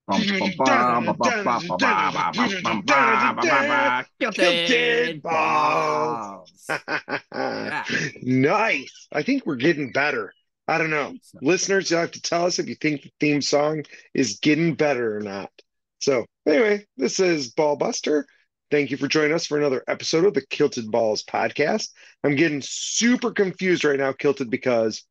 Bum, bum, bum, ba, ba, ba, ba, ba, ba, ba, bum, ba, ba, ba, ba. Tilted Guilty balls. balls. Yeah, Nice. I think we're getting better. I don't I know. think so. Listeners, you'll have to tell us if you think the theme song is getting better or not. So, anyway, this is Ball Buster. Thank you for joining us for another episode of the Kilted Balls podcast. I'm getting super confused right now, Kilted, because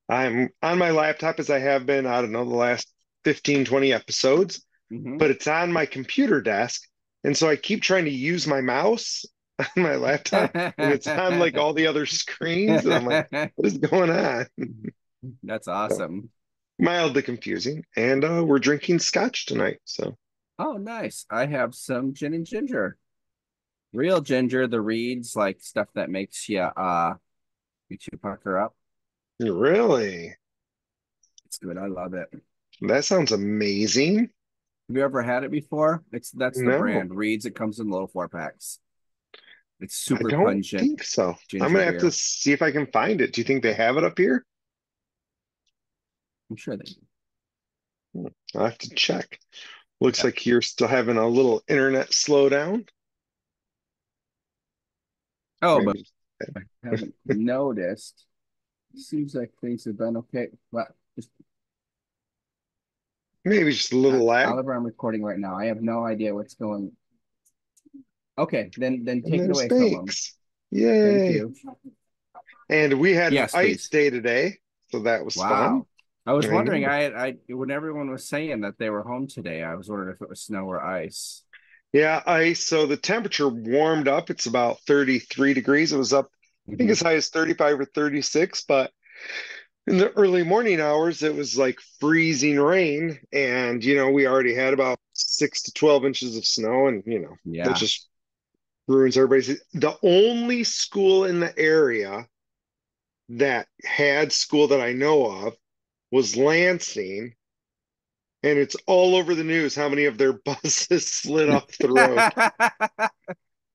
I'm on my laptop as I have been, I don't know, the last 15, 20 episodes, Hmm. but it's on my computer desk. And so I keep trying to use my mouse on my laptop and it's on like all the other screens. And I'm like, what is going on? That's So awesome. mildly confusing. And we're drinking scotch tonight. So Oh, nice. I have some gin and ginger. Real ginger, the reeds, like stuff that makes you pucker up. really, It's good. I love it. that sounds amazing. Have you ever had it before? That's the No, brand. Reeds, it comes in little 4 packs. It's I super don't pungent think so. I'm ginger gonna have to beer. see if I can find it. Do you think they have it up here? I'm sure they do. I'll have to check. Looks Yeah. like you're still having a little internet slowdown. Oh, but Maybe, I haven't noticed. Seems like things have been okay. Well, just maybe just a little lag. Oliver, I'm recording right now. I have no idea what's going. Okay, then And take it there's away from them. thanks. Thank Yay. you. And we had an Yes, ice please. day today, so that was fun. Wow. I was I wondering, know. when everyone was saying that they were home today, I was wondering if it was snow or ice. Yeah, ice. So the temperature warmed up. It's about 33 degrees. It was up, I think, Hmm. as high as 35 or 36, but in the early morning hours, it was like freezing rain. And, we already had about 6 to 12 inches of snow. And, that Yeah. just ruins everybody's. The only school in the area that had school that I know of was Lansing, and it's all over the news how many of their buses slid off the road.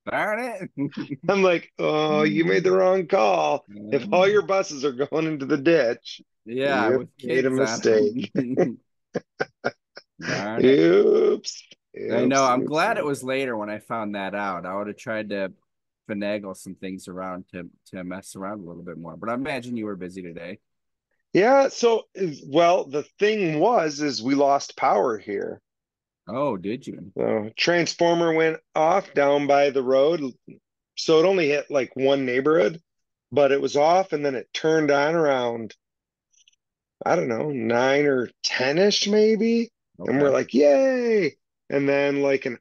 Darn it. I'm like, oh, you made the wrong call. If all your buses are going into the ditch, Yeah, you with made a kids on mistake. them. Darn it. Oops. I know. Oops. I'm Oops. glad it was later when I found that out. I would have tried to finagle some things around to mess around a little bit more. But I imagine you were busy today. Yeah, so well, the thing is we lost power here. Oh, did you? So transformer went off down by the road. So it only hit like one neighborhood, but it was off and then it turned on around, I don't know, 9 or 10-ish maybe. And we're Okay. like, yay. And then like an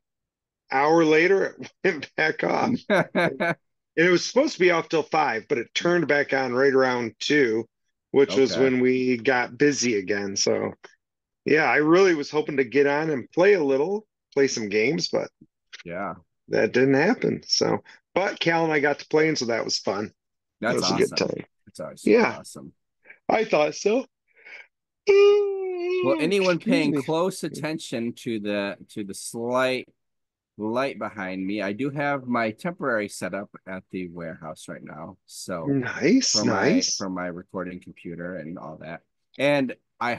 hour later, it went back off. And it was supposed to be off till 5, but it turned back on right around 2, which was Okay. when we got busy again. So yeah, I really was hoping to get on and play a little, play some games, but Yeah. that didn't happen. So, but Cal and I got to play, and so that was fun. That That's was a good awesome. time. It's always super Yeah, awesome. I thought so. Well, anyone Excuse paying me. close attention to the slight light behind me, I do have my temporary setup at the warehouse right now. So Nice, nice. for my recording computer and all that. And I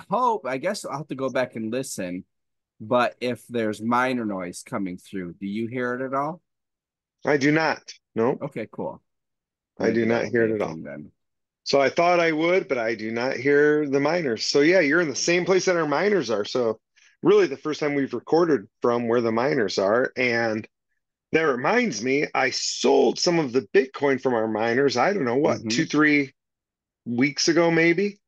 guess I'll have to go back and listen, but if there's minor noise coming through, do you hear it at all? I do not. Nope, Okay, cool. I do Maybe that not will hear be it a at all. thing then. So I thought I would, but I do not hear the miners. So yeah, you're in the same place that our miners are. So really the first time we've recorded from where the miners are. And that reminds me, I sold some of the Bitcoin from our miners. I don't know what, Mm-hmm. 2, 3 weeks ago, maybe.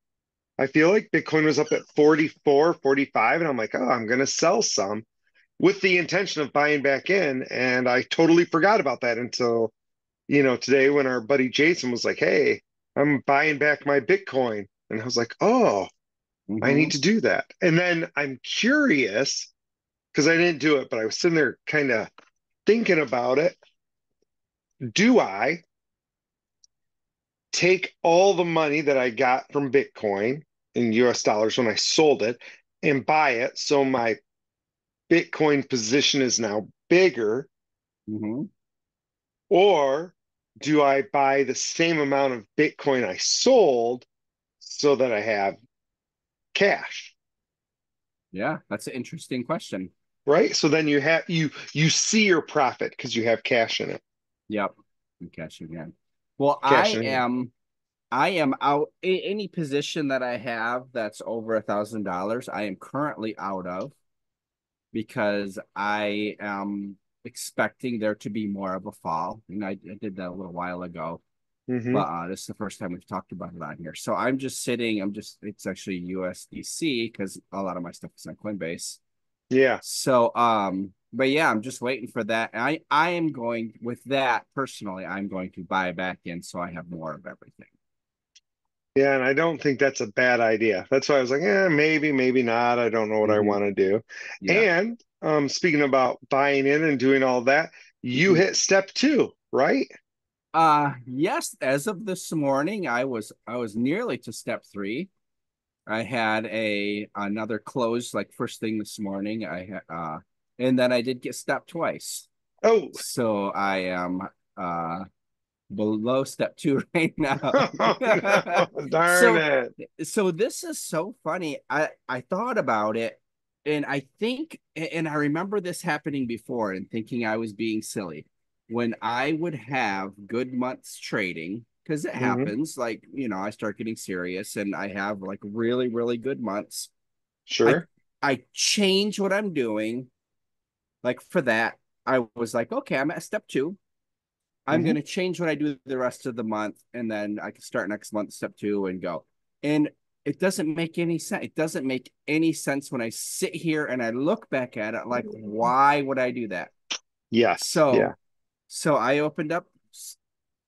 I feel like Bitcoin was up at 44, 45, and I'm like, oh, I'm going to sell some with the intention of buying back in. And I totally forgot about that until, today when our buddy Jason was like, hey, I'm buying back my Bitcoin. And I was like, oh, I Mm-hmm. need to do that. And then I'm curious because I didn't do it, but I was sitting there kind of thinking about it. Do I take all the money that I got from Bitcoin in US dollars when I sold it and buy it so my Bitcoin position is now bigger? Mm-hmm. Or do I buy the same amount of Bitcoin I sold so that I have cash? Yeah, that's an interesting question. right? So then you see your profit because you have cash in it, Yep. And cash again. Well, cash I in hand. am I am out any position that I have that's over $1,000, I am currently out of because I am expecting there to be more of a fall. And I did that a little while ago, Hmm. but this is the first time we've talked about it on here. So I'm just sitting, it's actually USDC because a lot of my stuff is on Coinbase. Yeah. So, but yeah, I'm just waiting for that. And I am going with that personally. I'm going to buy back in so I have more of everything. Yeah, and I don't think that's a bad idea. That's why I was like, maybe, maybe not. I don't know what I Hmm. want to do. Yeah. And speaking about buying in and doing all that, you Hmm. hit step two, right? Yes, as of this morning, I was nearly to step three. I had a another close like first thing this morning. I had and then I did get stopped twice. Oh, So I am uh below step two right now. oh no, darn so it. so this is so funny. I thought about it and I think and I remember this happening before and thinking I was being silly. When I would have good months trading, because it Hmm. happens, like, I start getting serious and I have like really, really good months. I Sure. I change what I'm doing. Like for that, I was like, okay, I'm at step two. I'm Hmm. going to change what I do the rest of the month, and then I can start next month, step two, and go. And it doesn't make any sense. It doesn't make any sense when I sit here and I look back at it. Like, why would I do that? Yes. Yeah. So, so I opened up.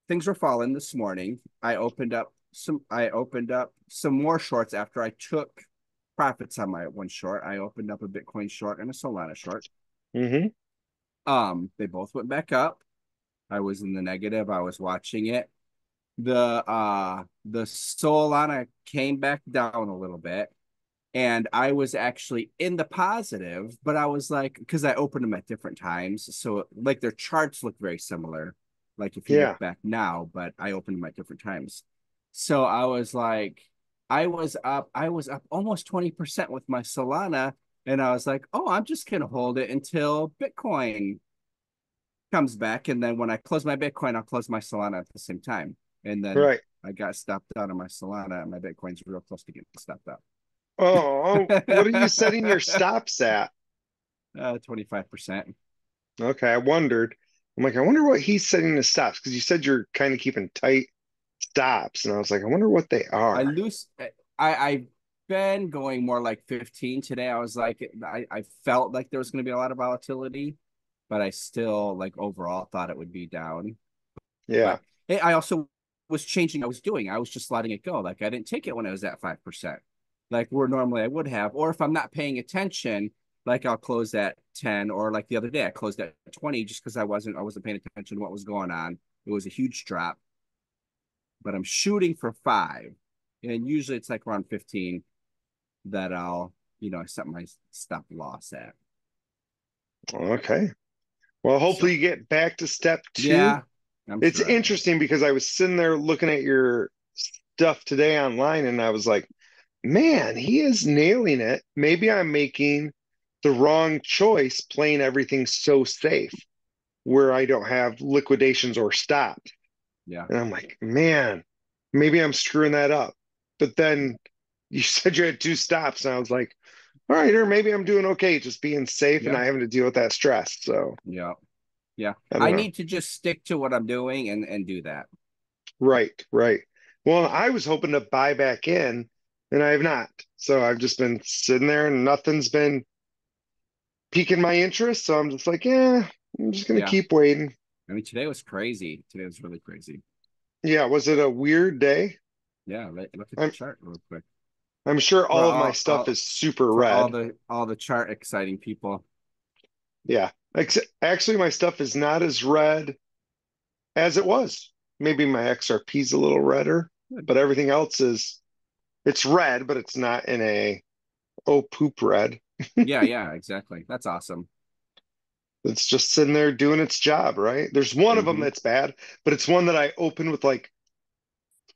Things were falling this morning. I opened up some more shorts after I took profits on my one short. I opened up a Bitcoin short and a Solana short. Hmm. They both went back up. I was in the negative. I was watching it. The Solana came back down a little bit and I was actually in the positive, but I was like, because I opened them at different times. So like their charts look very similar, like if you look Yeah. back now, but I opened them at different times. So I was like, I was up almost 20% with my Solana. And I was like, oh, I'm just gonna hold it until Bitcoin comes back. And then when I close my Bitcoin, I'll close my Solana at the same time. And then Right. I got stopped out of my Solana and my Bitcoin's real close to getting stopped out. Oh, what are you setting your stops at? 25%. Okay, I wondered. I'm like, I wonder what he's setting the stops because you said you're kind of keeping tight stops, and I was like, I wonder what they I are. lose. I've been going more like 15 today. I was like, I felt like there was going to be a lot of volatility, but I still like overall thought it would be down. Yeah. But hey, I also was changing. I was just letting it go. Like I didn't take it when I was at 5%, like where normally I would have. Or if I'm not paying attention, like I'll close at 10. Or like the other day, I closed at 20 just because I wasn't paying attention to what was going on. It was a huge drop, but I'm shooting for 5, and usually it's like around 15 that I set my stop loss at. Okay. Well, hopefully So you get back to step two. yeah, I'm It's sure I will. interesting because I was sitting there looking at your stuff today online, and I was like, man, he is nailing it. Maybe I'm making the wrong choice playing everything so safe where I don't have liquidations or stops. Yeah, And I'm like, man, maybe I'm screwing that up. But then you said you had two stops, and I was like, all right, or maybe I'm doing okay, just being safe and yeah, not having to deal with that stress. So yeah, yeah. I don't I know. need to just stick to what I'm doing and do that. Right, right. Well, I was hoping to buy back in, and I have not. So I've just been sitting there, and nothing's been piquing my interest. So I'm just like, yeah, I'm just gonna Yeah. keep waiting. I mean, today was crazy. Today was really crazy. Yeah, was it a weird day? Yeah, look at the I'm chart real quick. I'm sure For all of my all, stuff all is super for red. all the chart exciting people. Yeah. Actually, my stuff is not as red as it was. Maybe my XRP's a little redder, Good. but everything else is it's red, but it's not in a oh poop red. Yeah, yeah, exactly. That's awesome. It's just sitting there doing its job, right? There's one of them Hmm. that's bad, but it's one that I opened with like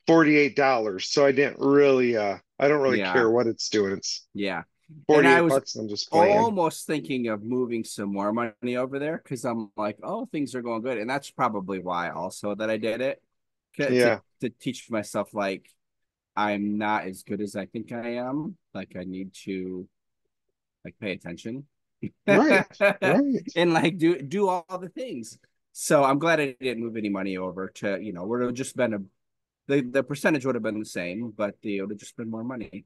$48. So I don't really Yeah, care what it's doing. It's yeah. And I 48 was bucks. I'm just playing. almost thinking of moving some more money over there because I'm like, oh, things are going good. And that's probably why also that I did it Yeah. to teach myself like I'm not as good as I think I am. Like I need to like pay attention Right. Right. and like do all the things. So I'm glad I didn't move any money over to, would have just been the percentage would have been the same, but it would have just been more money,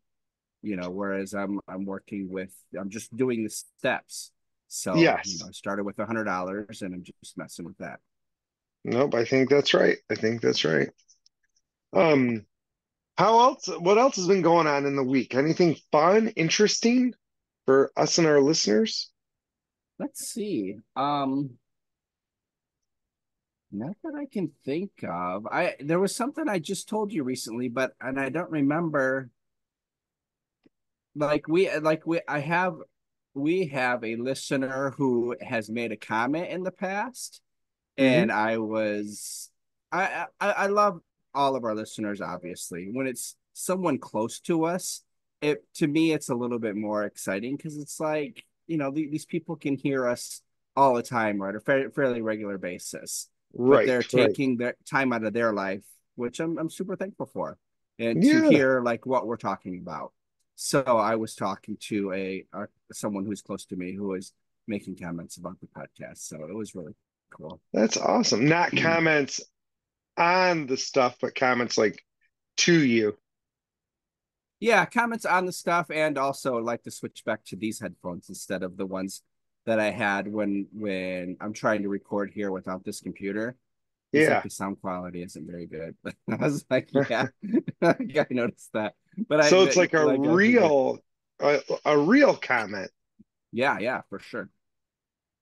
whereas I'm just doing the steps. So, Yes. I started with $100 and I'm just messing with that. Nope. I think that's right. I think that's right. Um, what else has been going on in the week? Anything fun, interesting for us and our listeners? Let's see. Not that I can think of. There was something I just told you recently, but and I don't remember. We have a listener who has made a comment in the past, Hmm. and I love all of our listeners. Obviously, when it's someone close to us, it to me it's a little bit more exciting because it's like these people can hear us all the time, right, a fairly regular basis, but Right, they're right. taking their time out of their life, which I'm super thankful for, and to Yeah, hear like what we're talking about. So I was talking to someone who's close to me who was making comments about the podcast, so it was really cool. that's awesome. Not comments on the stuff, but comments like to you. Yeah, comments on the stuff, and also like to switch back to these headphones instead of the ones that I had when I'm trying to record here without this computer. He's like Yeah. the sound quality isn't very good. I was like, yeah, I noticed that. But I So it's like like I figured, a real comment. yeah, yeah, for sure.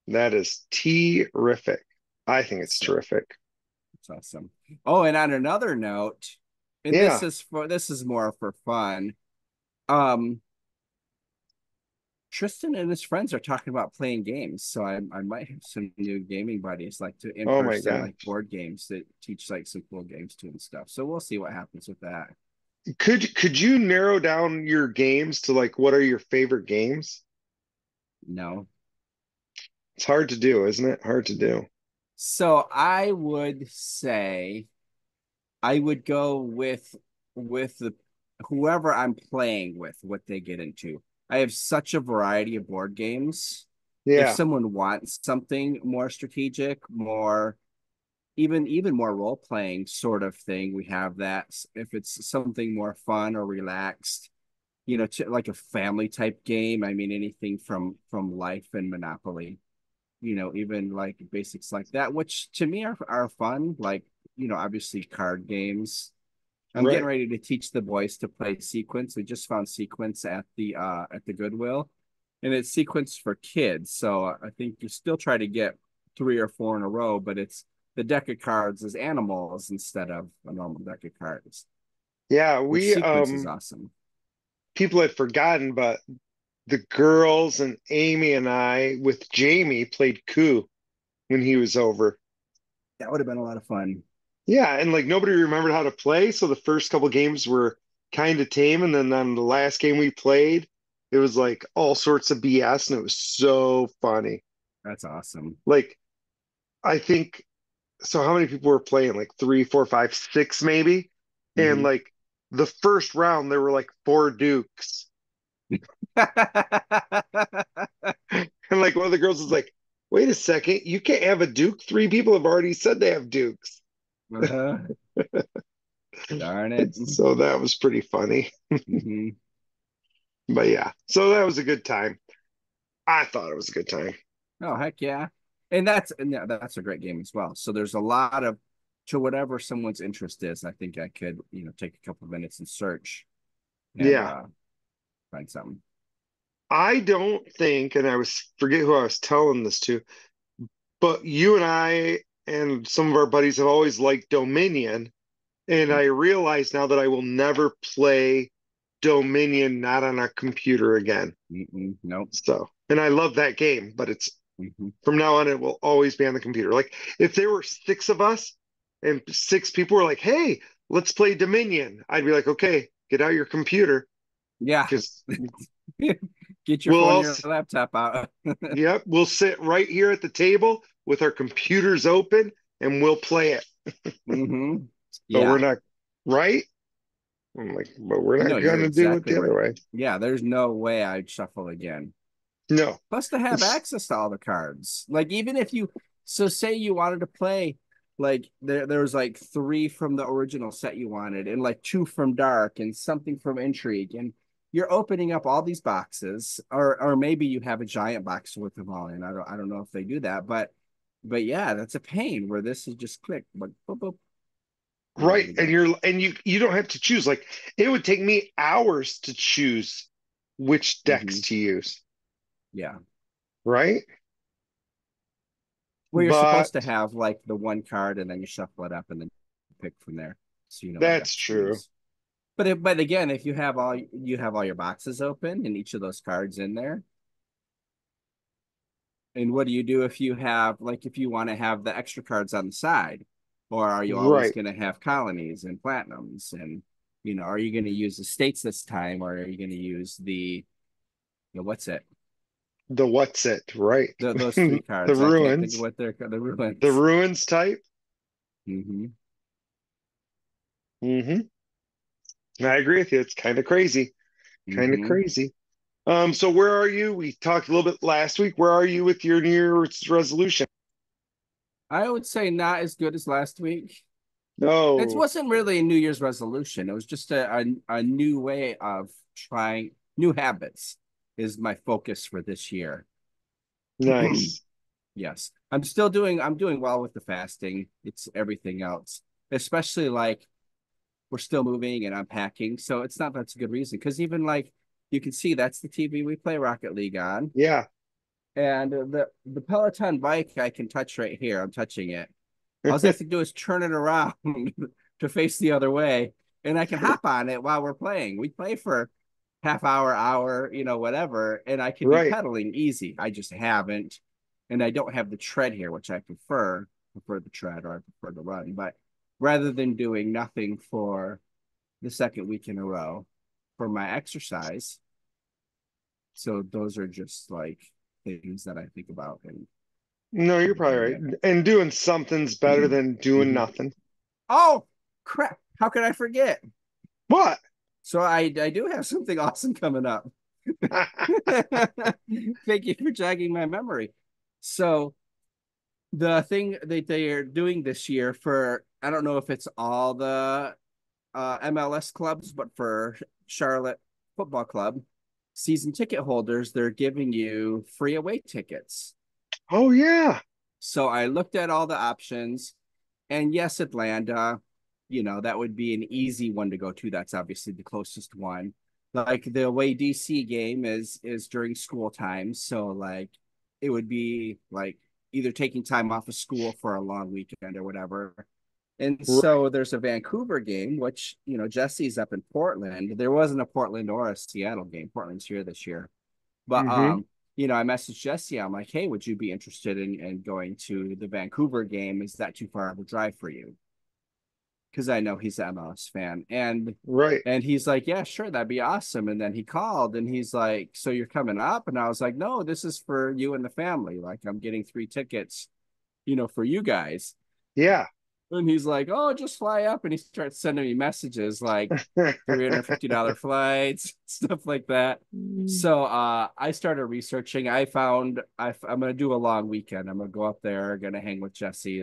That is terrific. I think it's So terrific. it's awesome. Oh, and on another note, and Yeah. this is more for fun. Um, Tristan and his friends are talking about playing games, so I might have some new gaming buddies like to in Oh my person God. like board games that teach like some cool games to and stuff. So we'll see what happens with that. Could you narrow down your games to like what are your favorite games? No, It's hard to do, isn't it? Hard to do. so I would say I would go with the whoever I'm playing with, what they get into. I have such a variety of board games. If Yeah. someone wants something more strategic, more even more role playing sort of thing, we have that. If it's something more fun or relaxed, like a family type game, I mean anything from Life and Monopoly, even like basics like that, which to me are fun. Like, obviously card games. I'm getting Right. ready to teach the boys to play Sequence. We just found Sequence at the Goodwill, and it's Sequence for kids. So I think you still try to get three or four in a row, but it's the deck of cards as animals instead of a normal deck of cards, Yeah, which we Sequence is awesome. people had forgotten, but the girls and Amy and I with Jamie played coup when he was over. That would have been a lot of fun. Yeah, and like nobody remembered how to play, so the first couple games were kind of tame, and then on the last game we played, it was like all sorts of BS, and it was so funny. That's awesome. Like I think so. How many people were playing? Like three, four, five, six, maybe. And Mm-hmm. like the first round, there were like four dukes, and like one of the girls was like, "Wait a second, you can't have a duke. Three people have already said they have dukes." Uh-huh. Darn it. So that was pretty funny. Mm-hmm. But yeah, so that was a good time. I thought it was a good time. Oh, heck yeah. And yeah, that's a great game as well. So there's a lot of to whatever someone's interest is. I think I could, take a couple of minutes and search and Yeah, find something. I don't think, and I was forget who I was telling this to, but you and I and some of our buddies have always liked Dominion, and I realize now that I will never play Dominion not on a computer again. Mm-mm, nope. So, and I love that game, but it's Mm-hmm. from now on it will always be on the computer. Like if there were six of us and six people were like, "Hey, let's play Dominion," I'd be like, "Okay, get out your computer," Yeah. because Get your We'll phone all, or your laptop out. yep, we'll sit right here at the table with our computers open and we'll play it. Hmm. But we're Yeah. not, right? I'm like, but we're No, not you're gonna do it exactly the other right. way. Yeah, there's no way I'd shuffle again. No. Plus to have It's access to all the cards. Like even if you so say you wanted to play like there was like three from the original set you wanted and like two from Dark and something from Intrigue and you're opening up all these boxes or maybe you have a giant box with them all in. I don't know if they do that, but yeah, that's a pain where this is just click but boop, boop, you're ready right. to And go. you don't have to choose. Like it would take me hours to choose which decks Hmm. to use, Yeah. right? Well, you're But supposed to have like the one card and then you shuffle it up and then pick from there so you know what that's decks to true. use. But again, if you have all your boxes open and each of those cards in there, and what do you do if you have like if you want to have the extra cards on the side, or are you always Right. going to have colonies and platinums and are you going to use the states this time or are you going to use what's it What's it, right? those three The cards? I can't think of ruins. what they're the The ruins. ruins type. Hmm. Hmm. I agree with you. It's kind of crazy. Kind of Hmm. crazy. So where are you? We talked a little bit last week. Where are you with your New Year's resolution? I would say not as good as last week. It Oh, wasn't really a New Year's resolution. It was just a new way of trying new habits is my focus for this year. nice. Yes. I'm doing well with the fasting. It's everything else, especially like we're still moving and unpacking. So it's not that's a good reason. Because even like you can see that's the TV we play Rocket League on. Yeah. And the Peloton bike I can touch right here. I'm touching it. All I have to do is turn it around to face the other way, and I can hop on it while we're playing. We play for hour, whatever, and I could be Right. pedaling easy. I just haven't, and I don't have the tread here, which I prefer. Prefer the tread, or I prefer to run. But rather than doing nothing for the second week in a row for my exercise, so those are just like things that I think about and No, you're probably doing right. it. And doing something's better than doing Mhm. nothing. Oh crap! How could I forget? What? So I do have something awesome coming up. Thank you for jogging my memory. So the thing that they are doing this year for I don't know if it's all the MLS clubs, but for Charlotte Football Club season ticket holders, they're giving you free away tickets. Oh yeah. So I looked at all the options, and yes, Atlanta, that would be an easy one to go to. That's obviously the closest one. Like the away DC game is during school time, so like it would be like either taking time off of school for a long weekend or whatever. And Right. so there's a Vancouver game, which Jesse's up in Portland. There wasn't a Portland or a Seattle game. Portland's here this year. But Hmm. I messaged Jesse. I'm like, hey, would you be interested in going to the Vancouver game? Is that too far of a drive for you? Because I know he's an MLS fan. Right. And he's like, yeah, sure, that'd be awesome. And then he called and he's like, so you're coming up? And I was like, no, this is for you and the family. Like I'm getting 3 tickets, for you guys. Yeah. And he's like, oh, just fly up. And he starts sending me messages like $350 flights, stuff like that. So I started researching. I'm going to do a long weekend. I'm going to go up there, going to hang with Jesse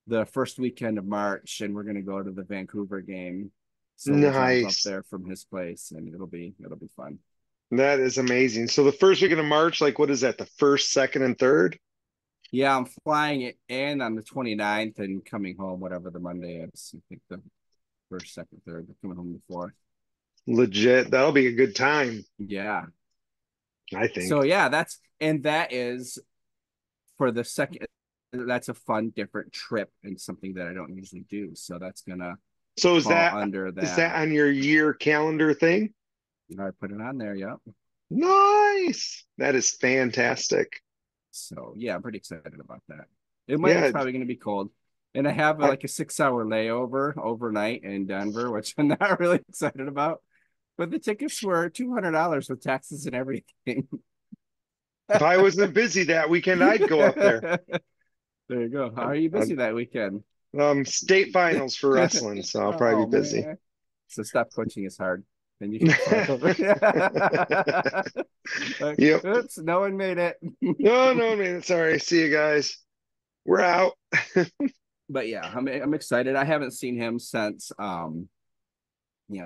the first weekend of March, and we're going to go to the Vancouver game. So we'll drive up Nice. there from his place, and it'll be fun. That is amazing. So the first weekend of March, like what is that? The first, second, and third? Yeah, I'm flying it in on the 29th and coming home, whatever the Monday is. I think the first, second, third, coming home the fourth. Legit. That'll be a good time, Yeah. I So think. yeah, that is for the second. That's a fun, different trip and something that I don't usually do. So that's gonna So fall under is that that. on your year calendar thing? I put it on there. Yep. Nice. That is fantastic. So yeah, I'm pretty excited about that. It's Yeah. probably gonna be cold. And I have I, like a 6 hour layover overnight in Denver, which I'm not really excited about. but the tickets were $200 with taxes and everything. If I wasn't busy that weekend, I'd go up there. There you go. How are you busy that weekend? State finals for wrestling, so I'll probably Oh be busy. man. So stop coaching is hard. And you should start over. Like, Yep. oops, no one made it. No, no, man. Sorry. See you guys. We're out. But yeah, I'm excited. I haven't seen him since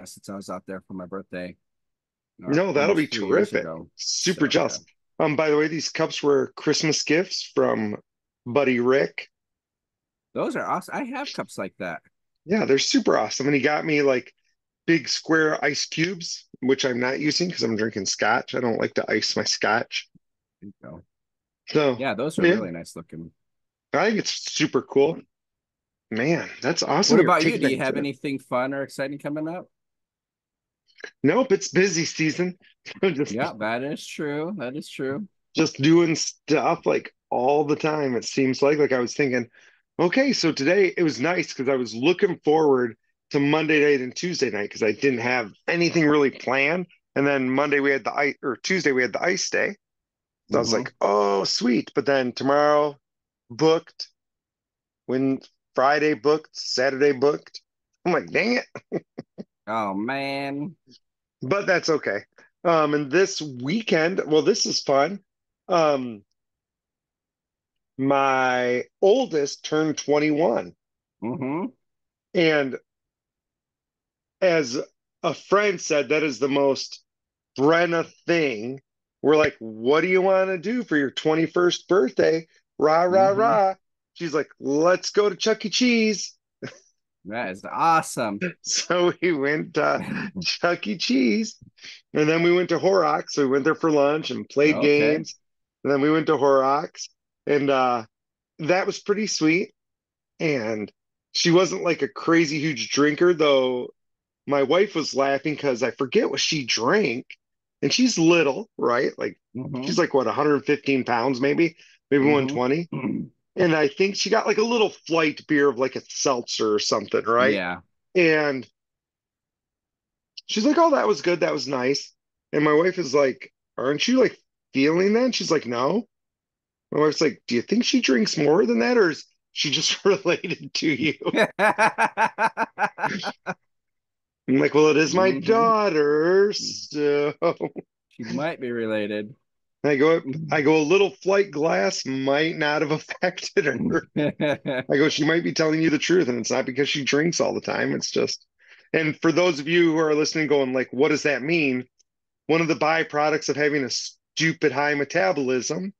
since I was out there for my birthday No, that'll be almost 3 years terrific. ago. Super So yeah. jealous. By the way, these cups were Christmas gifts from Buddy Rick. Those are awesome. I have cups like that. Yeah, they're super awesome. And he got me like big square ice cubes, which I'm not using because I'm drinking scotch. I don't like to ice my scotch. You know. So, Yeah, those are yeah, really nice looking. I think it's super cool. Man, that's awesome. What You're about you? taking Do that you have trip. anything fun or exciting coming up? Nope, it's busy season. I'm Yeah, that is true. That is true. just doing stuff like all the time. It seems like I was thinking, okay, so today it was nice because I was looking forward to Monday night and Tuesday night because I didn't have anything really planned. And then Monday we had the ice, or Tuesday we had the ice day. So I was Hmm. like, oh, sweet. But then tomorrow booked, when Friday booked, Saturday booked. I'm like, dang it. Oh man. But that's okay. And this weekend, well, this is fun. Um, my oldest turned 21. Hmm. And as a friend said, that is the most Brenna thing. We're like, what do you want to do for your 21st birthday? Rah, rah, Hmm. rah. She's like, let's go to Chuck E. Cheese. That is awesome. So we went to Chuck E. Cheese. And then we went to Horrocks. So we went there for lunch and played Okay. games. And then we went to Horrocks. And that was pretty sweet. And she wasn't like a crazy huge drinker, though my wife was laughing because I forget what she drank. And she's little, right? Like she's Hmm. like what, 115 pounds, maybe Hmm. 120. And I think she got like a little flight beer of like a seltzer or something, right? Yeah. And she's like, oh, that was good. That was nice. And my wife is like, aren't you like feeling that? And she's like, no. My wife's like, do you think she drinks more than that, or is she just related to you? I'm like, well, it is my Hmm. daughter, so She might be related. I go up, I go, a little flight glass might not have affected her. I go, she might be telling you the truth, and it's not because she drinks all the time. It's just, and for those of you who are listening, going like, what does that mean? One of the byproducts of having a stupid high metabolism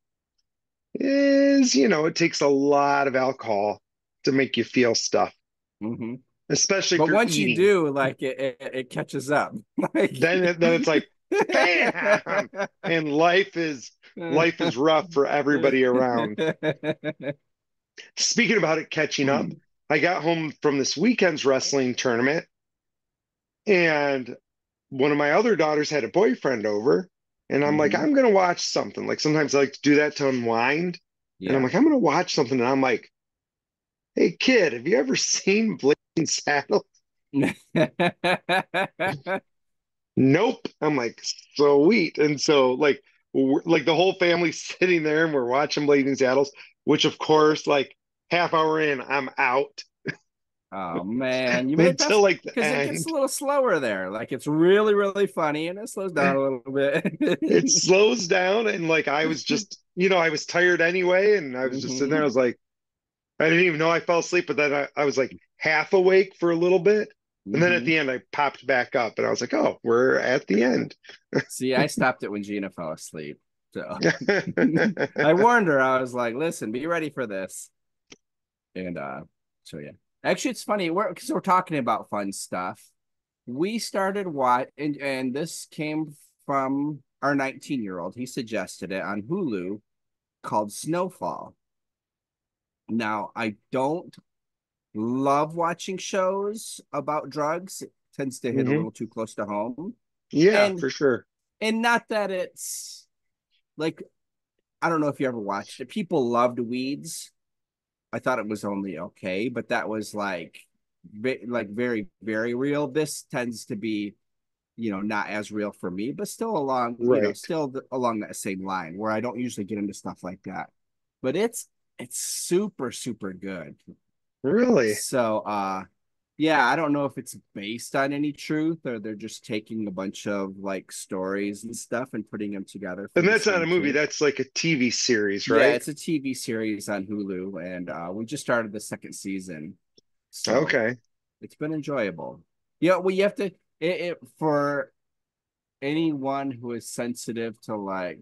is, it takes a lot of alcohol to make you feel stuff, Hmm. especially if But you're once you eating. do, like it catches up. Like Then it's like bam, and life is rough for everybody around. Speaking about it catching up, I got home from this weekend's wrestling tournament, and one of my other daughters had a boyfriend over, and I'm like, Hmm. I'm gonna watch something. Like sometimes I like to do that to unwind, and I'm Yeah. like, I'm gonna watch something, and I'm like, hey kid, have you ever seen Blazing Saddles? Nope. I'm like, sweet. And so like the whole family's sitting there and we're watching Blazing Saddles, which of course, like half hour in, I'm out Oh man, you made that's until like the because it gets a end. little slower there. Like it's really, really funny and it slows down a little It bit. slows down and like I was just, I was tired anyway, and I was just sitting there. I Hmm. was like, I didn't even know I fell asleep, but then I was like half awake for a little bit. And then at Hmm. the end, I popped back up and I was like, oh, we're at the end. See, I stopped it when Gina fell asleep. So I warned her. I was like, "Listen, be ready for this." And so yeah. Actually, it's funny. We're talking about fun stuff. We started what and this came from our 19-year-old. He suggested it on Hulu called Snowfall. Now, I don't love watching shows about drugs. It tends to hit a Hmm. little too close to home. Yeah, And for sure. not that it's like I don't know if you ever watched it. People loved Weeds. I thought it was only okay, but that was like very very real. This tends to be not as real for me, but still along, Right. along that same line where I don't usually get into stuff like that. But it's super, super good. Really? So yeah, I don't know if it's based on any truth or they're just taking a bunch of like stories and stuff and putting them together for And this that's not a one movie, kid. that's like a TV series, Yeah, right? it's a TV series on Hulu, and we just started the second season, so Okay. it's been enjoyable. Yeah, well, you have to for anyone who is sensitive to like,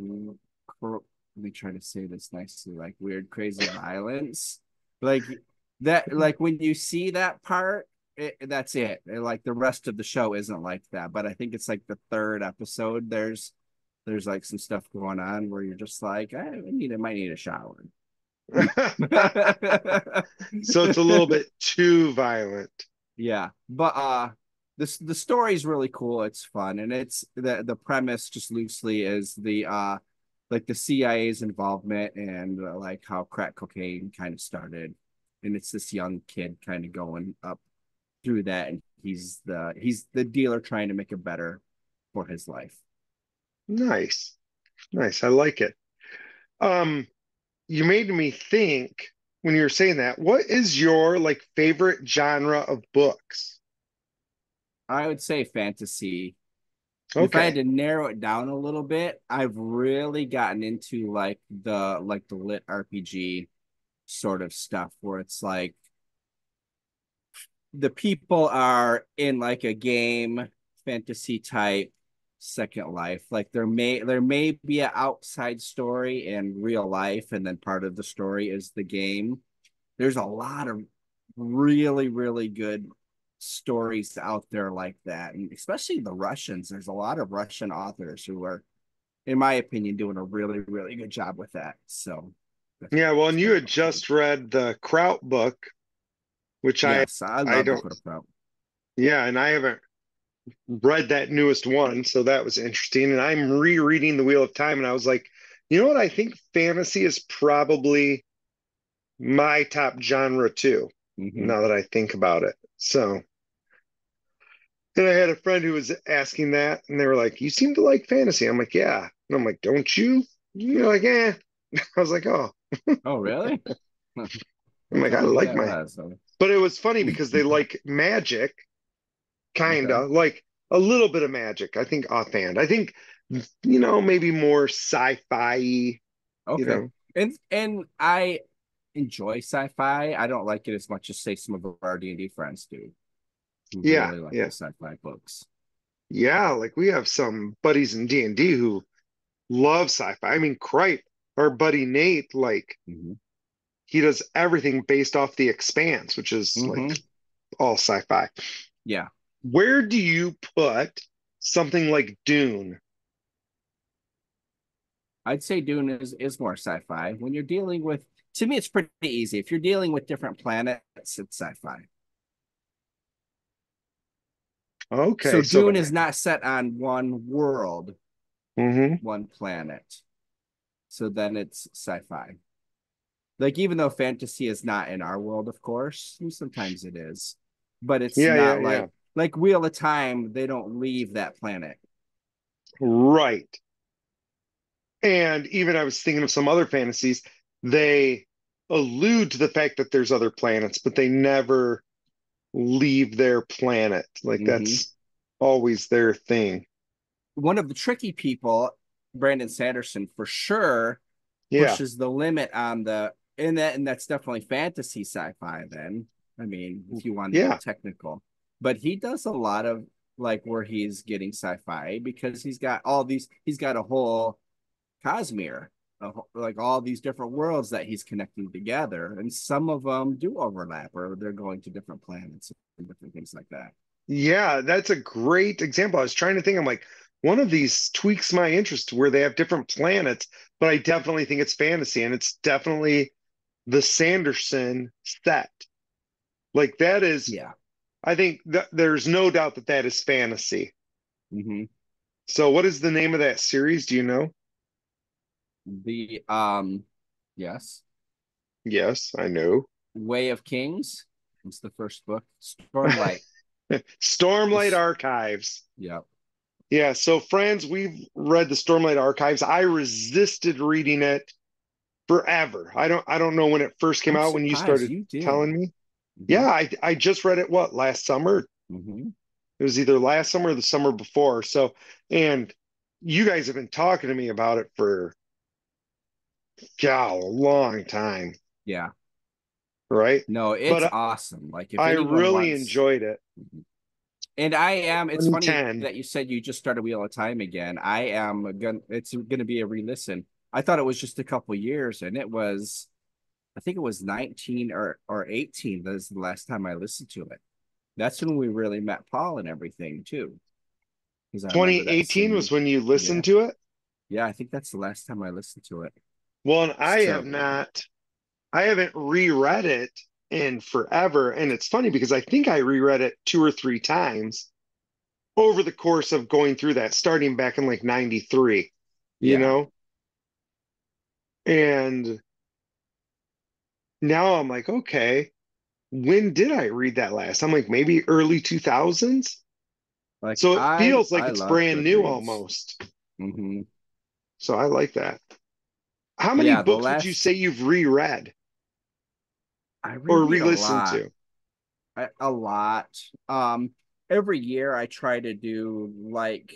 mm, let me try to say this nicely, like weird, crazy violence, like that, like when you see that part, that's it. Like the rest of the show isn't like that, but I think it's like the third episode. There's like some stuff going on where you're just like, I might need a shower. So it's a little bit too violent. Yeah, but the story is really cool. It's fun, and it's the premise just loosely is the like the CIA's involvement and like how crack cocaine kind of started, and it's this young kid kind of going up through that, and he's the dealer trying to make it better for his life. Nice. Nice. I like it. Um, you made me think when you were saying that, what is your like favorite genre of books? I would say fantasy. If I had Okay. to narrow it down a little bit, I've really gotten into like the lit RPG sort of stuff where it's like the people are in like a game fantasy type second life. Like there may be an outside story in real life, and then part of the story is the game. There's a lot of really, really good stories out there like that. And especially the Russians. There's a lot of Russian authors who are, in my opinion, doing a really, really good job with that. So Yeah, well, it's and you been had fun too. just read the Kraut book, which Yes, I I love don't, Dakota Pro. yeah, and I haven't read that newest one, so that was interesting. And I'm rereading The Wheel of Time, and I was like, you know what? I think fantasy is probably my top genre too, Mm-hmm. now that I think about it. So, and I had a friend who was asking that, and they were like, "You seem to like fantasy." I'm like, "Yeah." And I'm like, "Don't you?" You're like, "Eh." I was like, "Oh." Oh, really? I'm Don't like, tell "I me who like that my," was. So. but it was funny because they like magic, kind Okay. of like a little bit of magic. I think offhand. I think, maybe more sci-fi, you Okay. know. And I enjoy sci-fi. I don't like it as much as say some of our D&D friends do, who Yeah, really like the yeah. sci-fi books. Yeah, like we have some buddies in D&D who love sci-fi. I mean, Cripe, our buddy Nate, like Mm-hmm. he does everything based off the Expanse, which is like Mm-hmm. all sci-fi. Yeah. Where do you put something like Dune? I'd say Dune is more sci-fi. When you're dealing with, to me, it's pretty easy. If you're dealing with different planets, it's sci-fi. So Okay, so Dune is not set on one world, hmm one planet. So then it's sci-fi. Like even though fantasy is not in our world, of course, sometimes it is, but it's yeah, yeah, not yeah. like Wheel of Time. They don't leave that planet. Right. And even I was thinking of some other fantasies, they allude to the fact that there's other planets, but they never leave their planet. Like Hmm. that's always their thing. One of the tricky people, Brandon Sanderson, for sure, Yeah. pushes the limit on the and that's definitely fantasy sci-fi. Then, I mean, if you want to get Yeah. technical, but he does a lot of like where he's getting sci-fi because he's got a whole Cosmere, like all these different worlds that he's connecting together, and some of them do overlap, or they're going to different planets and different things like that. Yeah, that's a great example. I was trying to think, I'm like, one of these tweaks my interest where they have different planets, but I definitely think it's fantasy and it's definitely the Sanderson set. Like that is, Yeah. I think that there's no doubt that that is fantasy. Hmm. So what is the name of that series? Do you know? The yes, Yes, I know. Way of Kings was the first book. Stormlight. Stormlight This, Archives. yeah. Yeah, so friends, we've read the Stormlight Archives. I resisted reading it forever. I don't know when it first came I'm out when you surprised started you did. telling me. Hmm. Yeah, I just read it what, last summer? Hmm. It was either last summer or the summer before. So, and you guys have been talking to me about it for God, a long time, Yeah. right? No, But it's awesome. Like if I anyone really wants, enjoyed it. mhm. And I am, it's funny 2010, that you said you just started Wheel of Time again. I am gonna, it's gonna be a re-listen. I thought it was just a couple years, and it was, I think it was 19 or 18. That was the last time I listened to it. That's when we really met Paul and everything too. Because I remember that 2018 was same, when you yeah. listened to it. Yeah, I think that's the last time I listened to it. Well, and It's terrible. I haven't reread it in forever. And it's funny because I think I reread it two or three times over the course of going through that, starting back in like 93, you Yeah. know? And now I'm like, okay, when did I read that last? I'm like, maybe early 2000s. Like So it feels like I it's love brand new Goodreads. almost. Hmm. So I like that. How many Yeah, the books would you last say you've reread I or reread a re-listened lot. to? A lot. Every year I try to do like,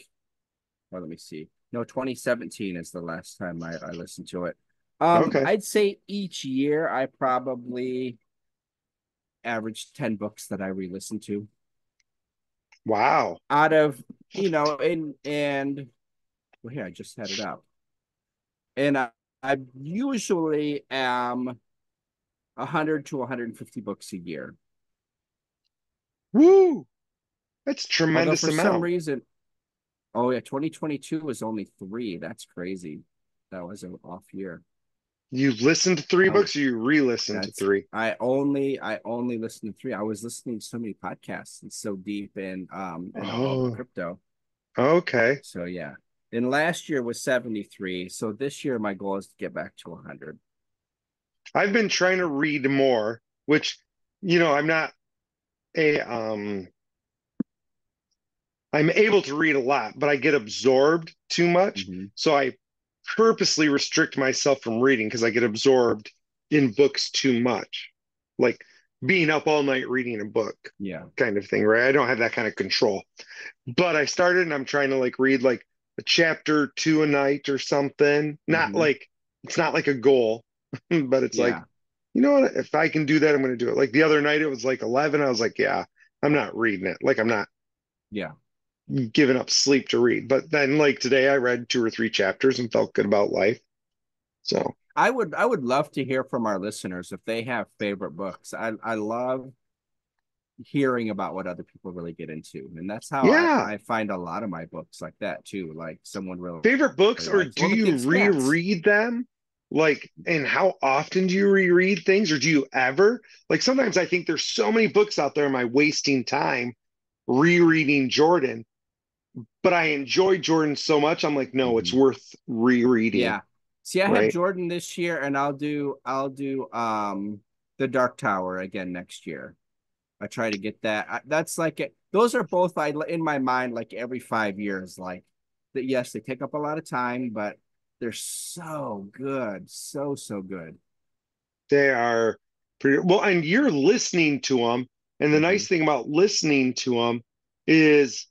well, let me see. No, 2017 is the last time I listened to it. Okay. I'd say each year I probably average 10 books that I re-listen to Wow. out of, and well, here I just had it up. And I usually am 100 to 150 books a year. Woo! That's a Although tremendous for some amount. reason, oh yeah, 2022 was only three. That's crazy. That was an off year. You listened to three Oh, books or you re-listened to that's three? I only listened to three. I was listening to so many podcasts and so deep in all the Oh, crypto. okay. So yeah. And last year was 73. So this year my goal is to get back to 100. I've been trying to read more, which, I'm not a I'm able to read a lot, but I get absorbed too much. Hmm. So I purposely restrict myself from reading because I get absorbed in books too much. Like being up all night reading a book Yeah. kind of thing, right? I don't have that kind of control. But I started and I'm trying to like read like a chapter two a night or something. Not Hmm. like it's not like a goal, but it's like, Yeah. you know what? If I can do that, I'm going to do it. Like the other night, it was like 11. I was like, yeah, I'm not reading it. Like I'm not Yeah. giving up sleep to read. But then, like today, I read two or three chapters and felt good about life. So, I would love to hear from our listeners if they have favorite books. I love hearing about what other people really get into. And that's how I, yeah, I find a lot of my books like that too. Like someone really, favorite books, really or likes. do Well, The you Expanse. reread them? Like, and how often do you reread things, or do you ever? Like, sometimes I think there's so many books out there. Am I wasting time rereading Jordan? But I enjoy Jordan so much. I'm like, no, it's Hmm. worth rereading, Yeah. See, I have right? Jordan this year, and I'll do the Dark Tower again next year. I try to get that. That's like it. Those are both I in my mind like every 5 years. Like that. Yes, they take up a lot of time, but they're so good, so good. They are pretty well, and you're listening to them. And the Hmm. nice thing about listening to them is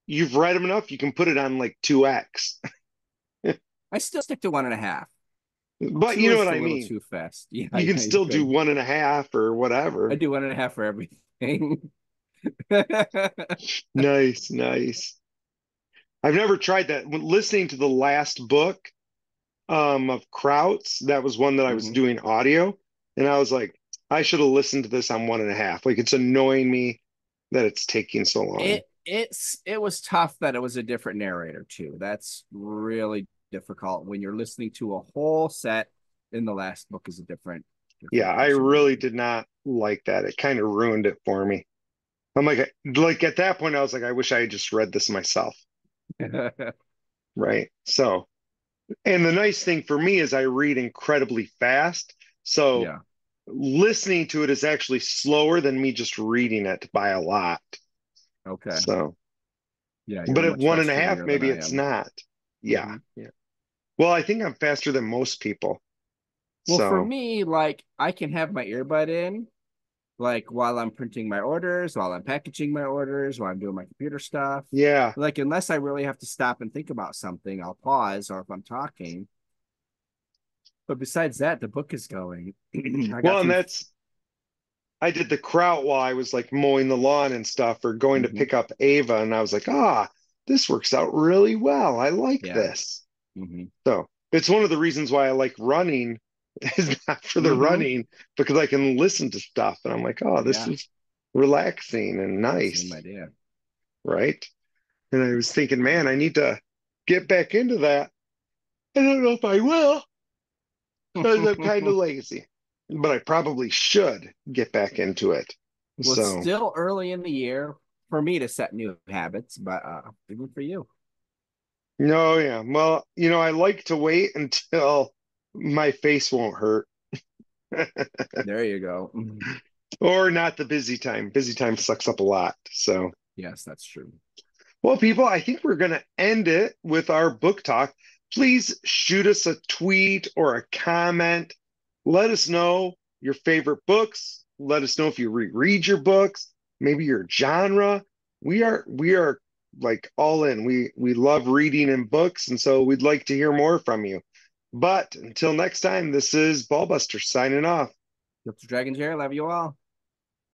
you've read them enough, you can put it on like 2x. I still stick to 1.5. But Two you know what is a I little mean. too fast. Yeah, You can yeah, you still do could. 1.5 or I whatever. do 1.5 for everything. Nice, nice. I've never tried that. When listening to the last book of Kraut's, that was one that I was Hmm. doing audio, and I was like, I should have listened to this on 1.5. Like it's annoying me that it's taking so long. It was tough that it was a different narrator too. That's really difficult when you're listening to a whole set and the last book is a Yeah, different I person really reading. did not like that. It kind of ruined it for me. I'm like at that point, I was like, I wish I had just read this myself, right? So, and the nice thing for me is I read incredibly fast. So Yeah. listening to it is actually slower than me just reading it by a lot. Okay. So, Yeah, you're but at much one and a faster in a half, year than maybe I it's am. not. Yeah. Hmm. Yeah. Well, I think I'm faster than most people. Well, for So, me, like I can have my earbud in, like while I'm printing my orders, while I'm packaging my orders, while I'm doing my computer stuff. yeah. Like unless I really have to stop and think about something, I'll pause, or if I'm talking. But besides that, the book is going. I got Well, and through. I did the kraut while I was like mowing the lawn and stuff or going to Hmm. pick up Ava. And I was like, this works out really well. I like Yeah. this. Hmm. So it's one of the reasons why I like running is not for the Hmm. running because I can listen to stuff. And I'm like, this Yeah. is relaxing and Same nice. idea. Right. And I was thinking, man, I need to get back into that. I don't know if I will because I'm kind of lazy, but I probably should get back into it. Well, it's So, still early in the year for me to set new habits, but even for you. no, yeah. Well, I like to wait until my face won't hurt There you go. Mhm. or not the busy time. Busy time sucks up a lot. So, Yes, that's true. well, people, I think we're going to end it with our book talk. Please shoot us a tweet or a comment. Let us know your favorite books. Let us know if you reread your books, maybe your genre. We are like all in. We love reading and books, and so we'd like to hear more from you. But until next time, this is Ballbuster signing off. Dr. Dragon Chair, love you all.